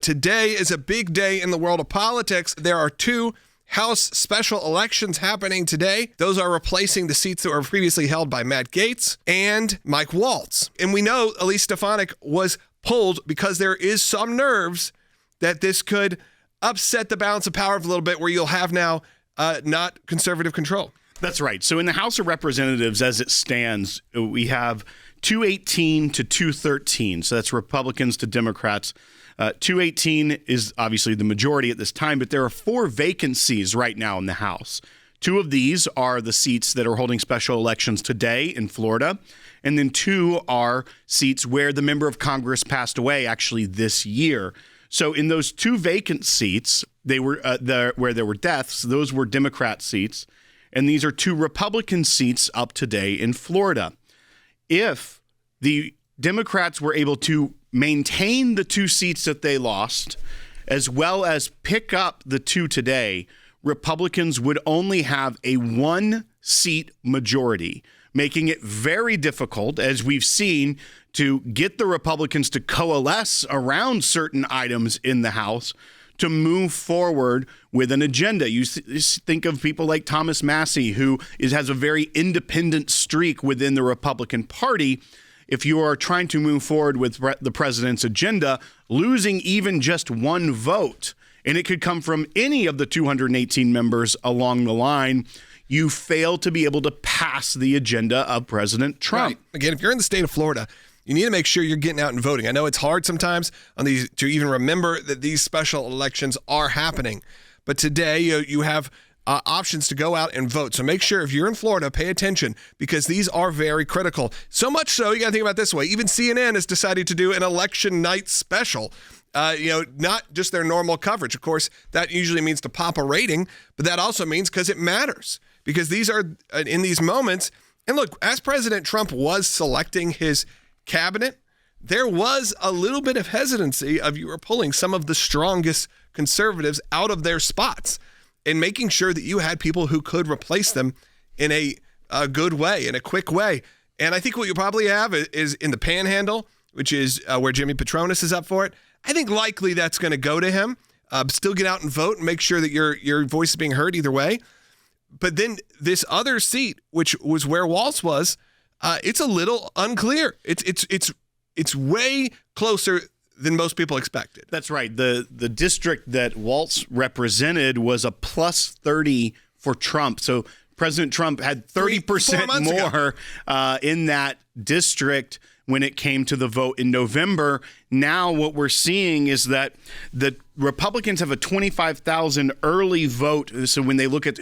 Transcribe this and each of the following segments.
Today is a big day in the world of politics. There are two House special elections happening today. Those are replacing the seats that were previously held by Matt Gaetz and Mike Waltz. And we know Elise Stefanik was pulled because there is some nerves that this could upset the balance of power a little bit, where you'll have now not conservative control. That's right. So in the House of Representatives, as it stands, we have 218 to 213. So that's Republicans to Democrats. 218 is obviously the majority at this time, but there are 4 vacancies right now in the House. 2 of these are the seats that are holding special elections today in Florida, and then 2 are seats where the member of Congress passed away actually this year. So in those 2 vacant seats, they were where there were deaths, those were Democrat seats, and these are 2 Republican seats up today in Florida. If the Democrats were able to maintain the 2 seats that they lost, as well as pick up the 2 today, Republicans would only have a 1-seat majority, making it very difficult, as we've seen, to get the Republicans to coalesce around certain items in the House to move forward with an agenda. You think of people like Thomas Massie, who has a very independent streak within the Republican Party. If you are trying to move forward with the president's agenda, losing even just 1 vote, and it could come from any of the 218 members along the line, you fail to be able to pass the agenda of President Trump. Right. Again, if you're in the state of Florida, you need to make sure you're getting out and voting. I know it's hard sometimes on these to even remember that these special elections are happening, but today you have options to go out and vote. So make sure if you're in Florida, pay attention, because these are very critical. So much so, you got to think about it this way. Even CNN has decided to do an election night special. Not just their normal coverage. Of course, that usually means to pop a rating, but that also means because it matters. Because these are in these moments. And look, as President Trump was selecting his cabinet, there was a little bit of hesitancy of you were pulling some of the strongest conservatives out of their spots and making sure that you had people who could replace them in a good way, in a quick way. And I think what you probably have is in the Panhandle, which is where Jimmy Petronis is up for it. I think likely that's going to go to him. Still get out and vote and make sure that your voice is being heard either way. But then this other seat, which was where Waltz was, it's a little unclear. It's way closer than most people expected. That's right. The district that Waltz represented was a plus 30 for Trump. So President Trump had 30% more in that district when it came to the vote in November. Now what we're seeing is that the Republicans have a 25,000 early vote. So when they look at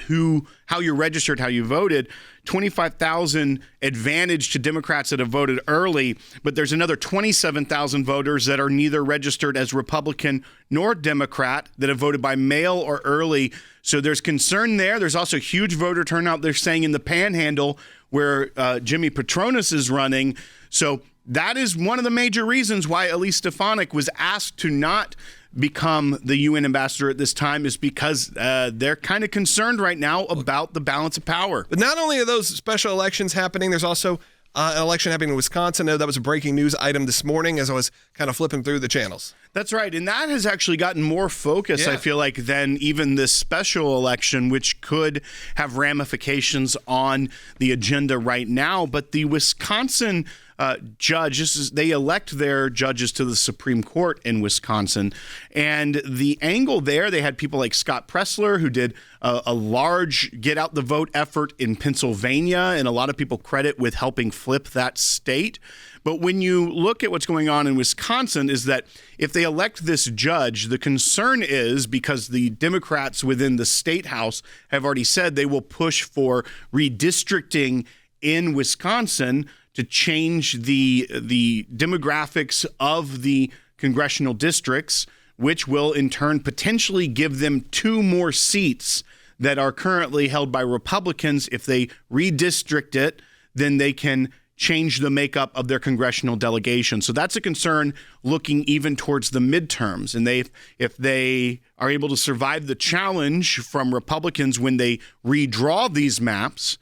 how you're registered, how you voted, 25,000 advantage to Democrats that have voted early, but there's another 27,000 voters that are neither registered as Republican nor Democrat that have voted by mail or early. So there's concern there. There's also huge voter turnout, they're saying, in the Panhandle where Jimmy Petronis is running. So that is one of the major reasons why Elise Stefanik was asked to not become the UN ambassador at this time, is because they're kind of concerned right now about the balance of power. But not only are those special elections happening, there's also an election happening in Wisconsin. I know that was a breaking news item this morning as I was kind of flipping through the channels. That's right. And that has actually gotten more focus, I feel like, than even this special election, which could have ramifications on the agenda right now. But the Wisconsin judge, they elect their judges to the Supreme Court in Wisconsin. And the angle there, they had people like Scott Pressler, who did a large get out the vote effort in Pennsylvania, and a lot of people credit with helping flip that state. But when you look at what's going on in Wisconsin, is that if they elect this judge, the concern is, because the Democrats within the state house have already said they will push for redistricting in Wisconsin to change the demographics of the congressional districts, which will in turn potentially give them 2 more seats that are currently held by Republicans. If they redistrict it, then they can change the makeup of their congressional delegation. So that's a concern looking even towards the midterms. And if they are able to survive the challenge from Republicans when they redraw these maps,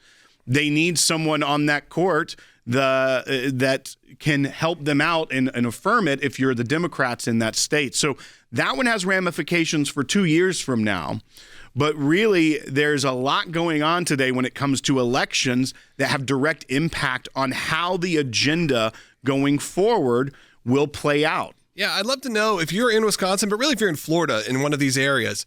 they need someone on that court that can help them out and affirm it if you're the Democrats in that state. So that one has ramifications for 2 years from now. But really, there's a lot going on today when it comes to elections that have direct impact on how the agenda going forward will play out. Yeah, I'd love to know if you're in Wisconsin, but really if you're in Florida in one of these areas,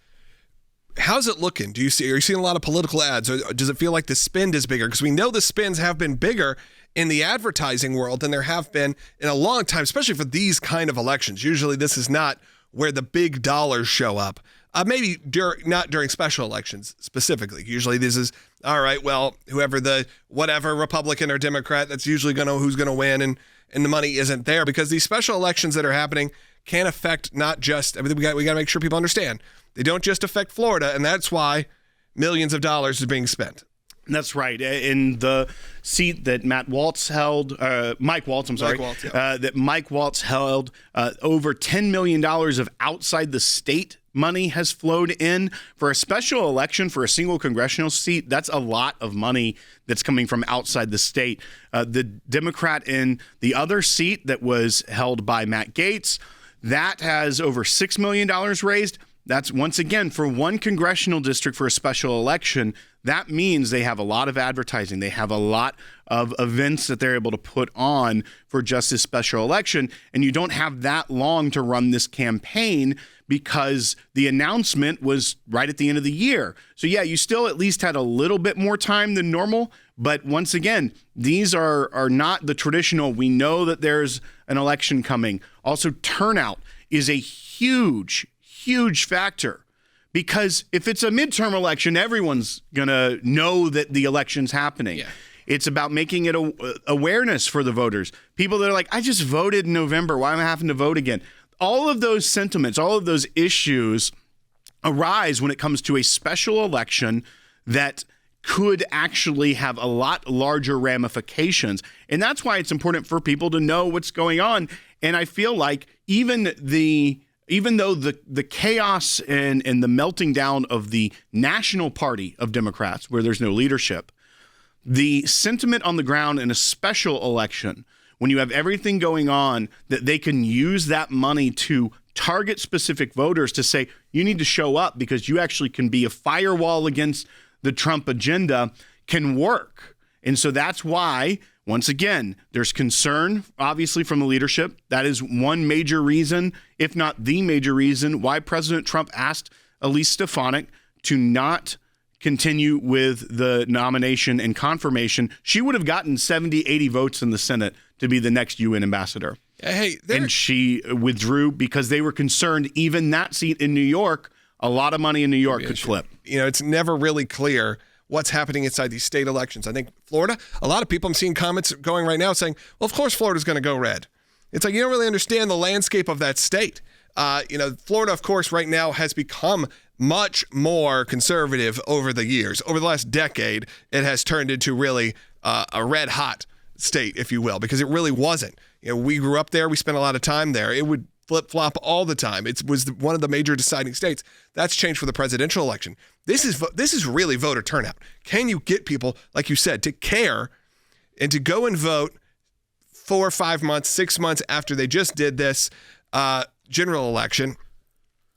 how's it looking? Are you seeing a lot of political ads? Or does it feel like the spend is bigger? Because we know the spends have been bigger in the advertising world than there have been in a long time, especially for these kind of elections. Usually this is not where the big dollars show up. Maybe not during special elections specifically. Usually this is, all right, well, whatever Republican or Democrat, that's usually who's going to win, and the money isn't there, because these special elections that are happening can affect not just, we got to make sure people understand, they don't just affect Florida, and that's why millions of dollars is being spent. That's right. In the seat that Mike Waltz held, that Mike Waltz held, over $10 million of outside the state money has flowed in for a special election for a single congressional seat. That's a lot of money that's coming from outside the state. The Democrat in the other seat that was held by Matt Gaetz, that has over $6 million raised. That's, once again, for one congressional district for a special election. That means they have a lot of advertising. They have a lot of events that they're able to put on for just this special election. And you don't have that long to run this campaign because the announcement was right at the end of the year. So, yeah, you still at least had a little bit more time than normal. But once again, these are not the traditional, we know that there's an election coming. Also, turnout is a huge factor. Because if it's a midterm election, everyone's going to know that the election's happening. Yeah. It's about making it awareness for the voters. People that are like, I just voted in November. Why am I having to vote again? All of those sentiments, all of those issues arise when it comes to a special election that could actually have a lot larger ramifications. And that's why it's important for people to know what's going on. And I feel like even though the chaos and the melting down of the national party of Democrats, where there's no leadership, the sentiment on the ground in a special election, when you have everything going on, that they can use that money to target specific voters to say, you need to show up because you actually can be a firewall against the Trump agenda, can work. And so that's why, once again, there's concern, obviously, from the leadership. That is one major reason, if not the major reason, why President Trump asked Elise Stefanik to not continue with the nomination and confirmation. She would have gotten 70, 80 votes in the Senate to be the next UN ambassador. And she withdrew because they were concerned even that seat in New York, a lot of money in New York could flip. It's never really clear what's happening inside these state elections. I think Florida, a lot of people, I'm seeing comments going right now saying, well, of course Florida's going to go red. It's like you don't really understand the landscape of that state. Florida, of course, right now has become much more conservative over the years. Over the last decade, it has turned into really a red hot state, if you will, because it really wasn't. We grew up there. We spent a lot of time there. It would flip-flop all the time. It was one of the major deciding states. That's changed for the presidential election. This is really voter turnout. Can you get people, like you said, to care and to go and vote 4 or 5 months, 6 months after they just did this general election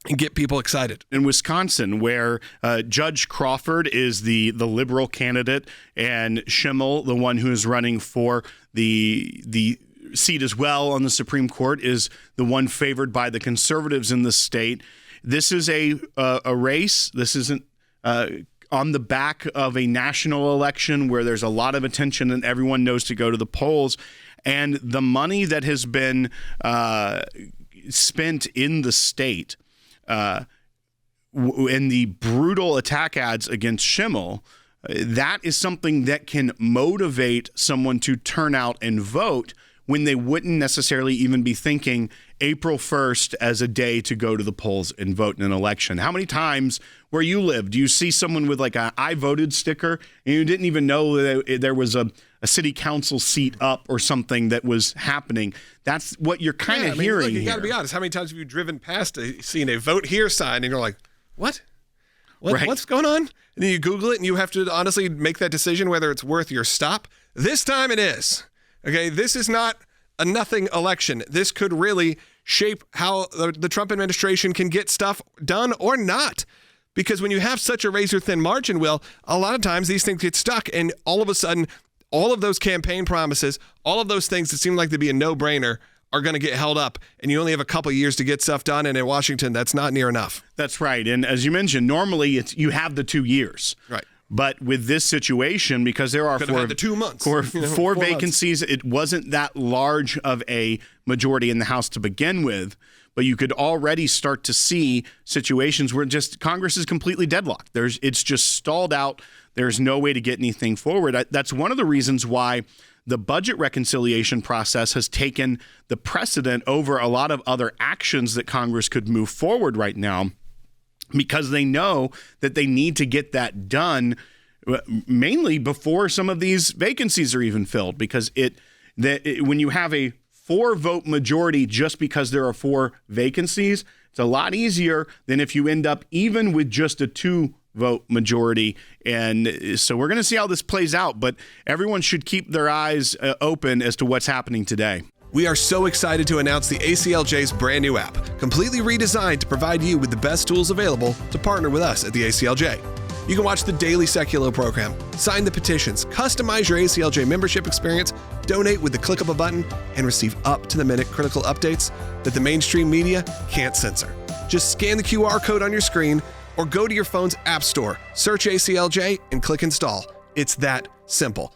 and get people excited? In Wisconsin, where Judge Crawford is the liberal candidate and Schimmel, the one who is running for the seat as well on the Supreme Court, is the one favored by the conservatives in the state. This is a race. This isn't on the back of a national election where there's a lot of attention and everyone knows to go to the polls. And the money that has been spent in the state and the brutal attack ads against Schimmel, that is something that can motivate someone to turn out and vote when they wouldn't necessarily even be thinking April 1st as a day to go to the polls and vote in an election. How many times where you live do you see someone with like a I voted sticker and you didn't even know that there was a city council seat up or something that was happening? That's what you're kind of hearing. Look, you here. got to be honest. How many times have you driven past seeing a vote here sign and you're like, what? Right. What's going on? And then you Google it and you have to honestly make that decision whether it's worth your stop. This time it is. Okay, this is not a nothing election. This could really shape how the Trump administration can get stuff done or not. Because when you have such a razor-thin margin, Will, a lot of times these things get stuck, and all of a sudden, all of those campaign promises, all of those things that seem like they'd be a no-brainer are going to get held up, and you only have a couple years to get stuff done, and in Washington, that's not near enough. That's right. And as you mentioned, normally you have the 2 years. Right. But with this situation, because there are four 2 months, four vacancies, it wasn't that large of a majority in the House to begin with. But you could already start to see situations where just Congress is completely deadlocked. It's just stalled out. There's no way to get anything forward. That's one of the reasons why the budget reconciliation process has taken the precedent over a lot of other actions that Congress could move forward right now, because they know that they need to get that done mainly before some of these vacancies are even filled, because when you have a 4-vote majority just because there are 4 vacancies, it's a lot easier than if you end up even with just a 2-vote majority. And so we're going to see how this plays out, but everyone should keep their eyes open as to what's happening today. We are so excited to announce the ACLJ's brand new app, completely redesigned to provide you with the best tools available to partner with us at the ACLJ. You can watch the daily Seculo program, sign the petitions, customize your ACLJ membership experience, donate with the click of a button, and receive up-to-the-minute critical updates that the mainstream media can't censor. Just scan the QR code on your screen or go to your phone's app store, search ACLJ, and click install. It's that simple.